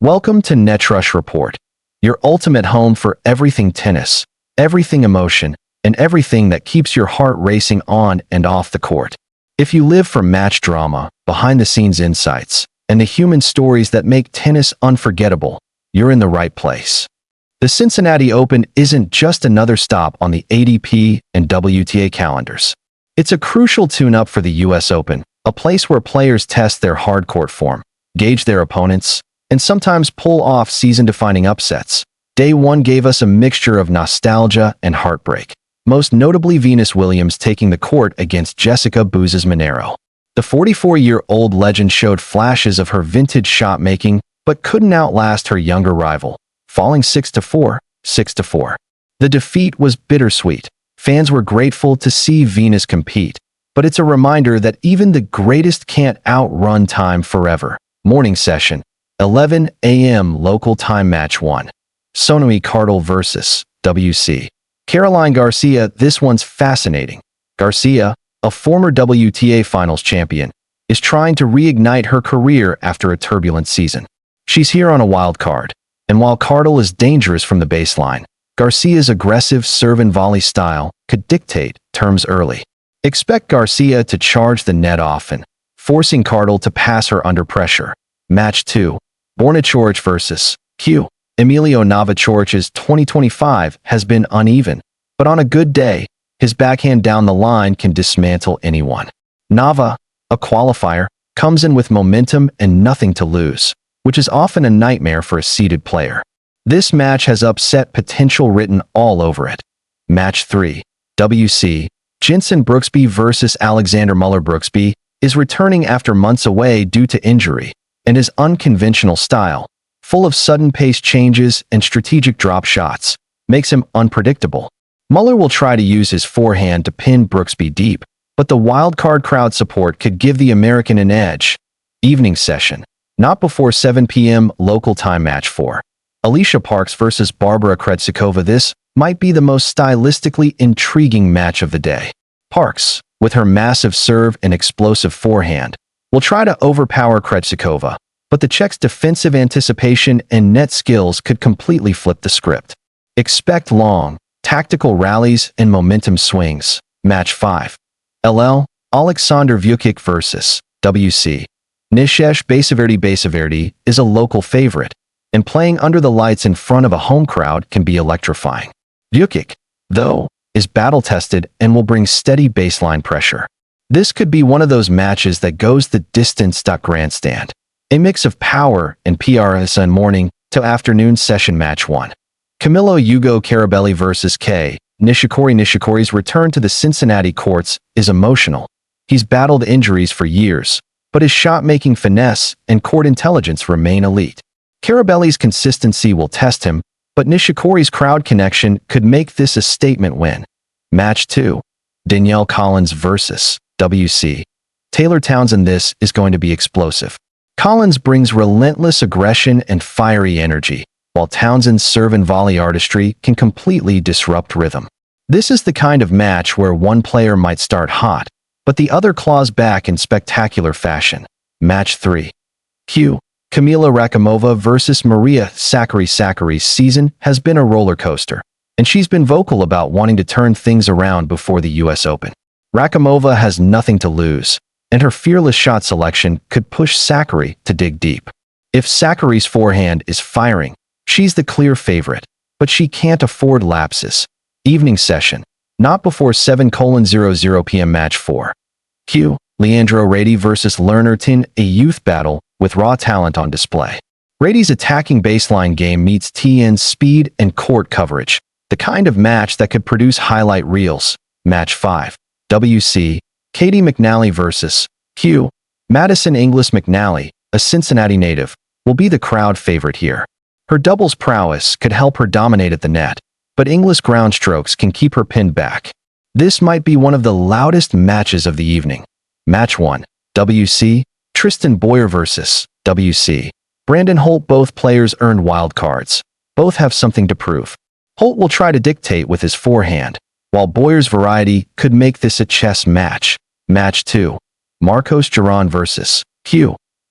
Welcome to Netrush Report, your ultimate home for everything tennis, everything emotion, and everything that keeps your heart racing on and off the court. If you live for match drama, behind-the-scenes insights, and the human stories that make tennis unforgettable, you're in the right place. The Cincinnati Open isn't just another stop on the ATP and WTA calendars. It's a crucial tune-up for the US Open, a place where players test their hard court form, gauge their opponents, and sometimes pull off season-defining upsets. Day one gave us a mixture of nostalgia and heartbreak, most notably Venus Williams taking the court against Jessica Buses-Monero. The 44-year-old legend showed flashes of her vintage shot-making, but couldn't outlast her younger rival, falling 6-4, 6-4. The defeat was bittersweet. Fans were grateful to see Venus compete, but it's a reminder that even the greatest can't outrun time forever. Morning session, 11 a.m. local time, match 1. Sonui Cardle versus WC. Caroline Garcia. This one's fascinating. Garcia, a former WTA Finals champion, is trying to reignite her career after a turbulent season. She's here on a wild card, and while Cardle is dangerous from the baseline, Garcia's aggressive serve and volley style could dictate terms early. Expect Garcia to charge the net often, forcing Cardle to pass her under pressure. Match 2. Borna Coric versus Q. Emilio Corich's 2025 has been uneven, but on a good day, his backhand down the line can dismantle anyone. Nava, a qualifier, comes in with momentum and nothing to lose, which is often a nightmare for a seeded player. This match has upset potential written all over it. Match 3. WC. Jenson Brooksby versus Alexander Muller. Brooksby is returning after months away due to injury, and his unconventional style, full of sudden pace changes and strategic drop shots, makes him unpredictable. Muller will try to use his forehand to pin Brooksby deep, but the wildcard crowd support could give the American an edge. Evening session, not before 7 p.m. local time, match 4. Alycia Parks versus Barbara Krejcikova. This might be the most stylistically intriguing match of the day. Parks, with her massive serve and explosive forehand, will try to overpower Krejcikova, but the Czech's defensive anticipation and net skills could completely flip the script. Expect long, tactical rallies and momentum swings. Match 5. Alexander Vukic versus WC. Nishesh Basaverdi is a local favorite, and playing under the lights in front of a home crowd can be electrifying. Vukic, though, is battle-tested and will bring steady baseline pressure. This could be one of those matches that goes the distance. Grandstand. A mix of power and PRSN. Morning to afternoon session, match 1. Camilo Hugo Carabelli versus Kei Nishikori. Nishikori's return to the Cincinnati courts is emotional. He's battled injuries for years, but his shot-making finesse and court intelligence remain elite. Carabelli's consistency will test him, but Nishikori's crowd connection could make this a statement win. Match 2. Danielle Collins versus WC. Taylor Townsend. This is going to be explosive. Collins brings relentless aggression and fiery energy, while Townsend's serve and volley artistry can completely disrupt rhythm. This is the kind of match where one player might start hot, but the other claws back in spectacular fashion. Match 3. Kamila Rakimova versus Maria Sakkari. Sakkari's season has been a roller coaster, and she's been vocal about wanting to turn things around before the US Open. Rakimova has nothing to lose, and her fearless shot selection could push Sakkari to dig deep. If Sakkari's forehand is firing, she's the clear favorite, but she can't afford lapses. Evening session, not before 7:00 p.m. match 4. Leandro Rady versus Lerner Tin, a youth battle with raw talent on display. Rady's attacking baseline game meets TN's speed and court coverage, the kind of match that could produce highlight reels. Match 5. WC. Katie McNally versus Madison Inglis. McNally, a Cincinnati native, will be the crowd favorite here. Her doubles prowess could help her dominate at the net, but Inglis' ground strokes can keep her pinned back. This might be one of the loudest matches of the evening. Match 1. WC. Tristan Boyer versus WC. Brandon Holt. Both players earned wild cards. Both have something to prove. Holt will try to dictate with his forehand, while Boyer's variety could make this a chess match. Match 2. Marcos Giron versus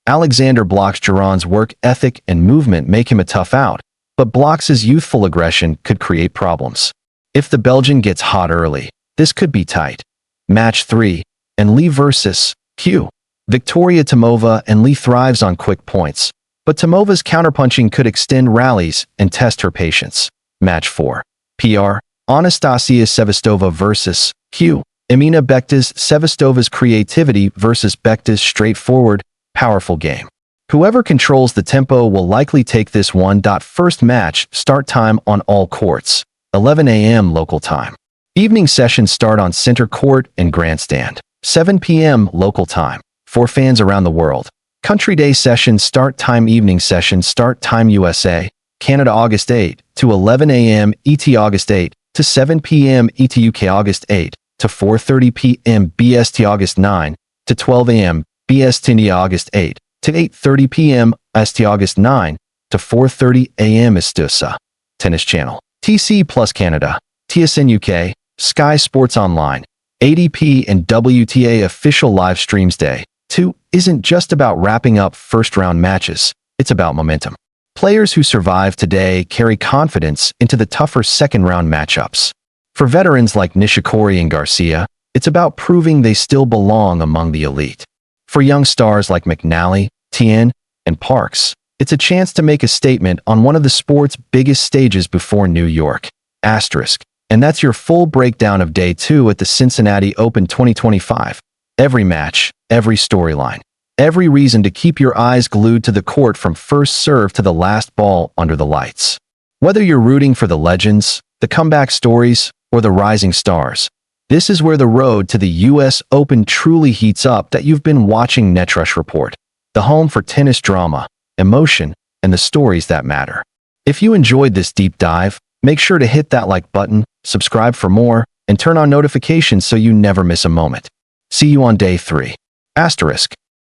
Alexander Blok's work ethic and movement make him a tough out, but Blok's youthful aggression could create problems. If the Belgian gets hot early, this could be tight. Match 3, and Lee vs. Q. Victoria Tomova and Lee thrives on quick points, but Tomova's counterpunching could extend rallies and test her patience. Match 4. PR. Anastasia Sevastova vs. Q. Emina Bektas Sevastova's creativity versus Bektas' straightforward, powerful game. Whoever controls the tempo will likely take this one. First match, start time on all courts, 11 a.m. local time. Evening sessions start on center court and grandstand, 7 p.m. local time. For fans around the world, Country Day sessions start time. Evening sessions start time USA, Canada August 8 to 11 a.m. ET August 8 to 7 p.m. ET UK August 8 to 4:30 p.m. BST August 9 to 12 a.m. BST India August 8 to 8:30 p.m. ST August 9 to 4:30 a.m. Istusa. Tennis Channel, TC Plus Canada, TSN UK, Sky Sports Online, ADP and WTA official live streams. Day 2 isn't just about wrapping up first-round matches, it's about momentum. Players who survive today carry confidence into the tougher second-round matchups. For veterans like Nishikori and Garcia, it's about proving they still belong among the elite. For young stars like McNally, Tien, and Parks, it's a chance to make a statement on one of the sport's biggest stages before New York. Asterisk. And that's your full breakdown of Day 2 at the Cincinnati Open 2025. Every match, every storyline, every reason to keep your eyes glued to the court from first serve to the last ball under the lights. Whether you're rooting for the legends, the comeback stories, or the rising stars, this is where the road to the US Open truly heats up. That you've been watching Netrush Report, the home for tennis drama, emotion, and the stories that matter. If you enjoyed this deep dive, make sure to hit that like button, subscribe for more, and turn on notifications so you never miss a moment. See you on Day 3. Asterisk.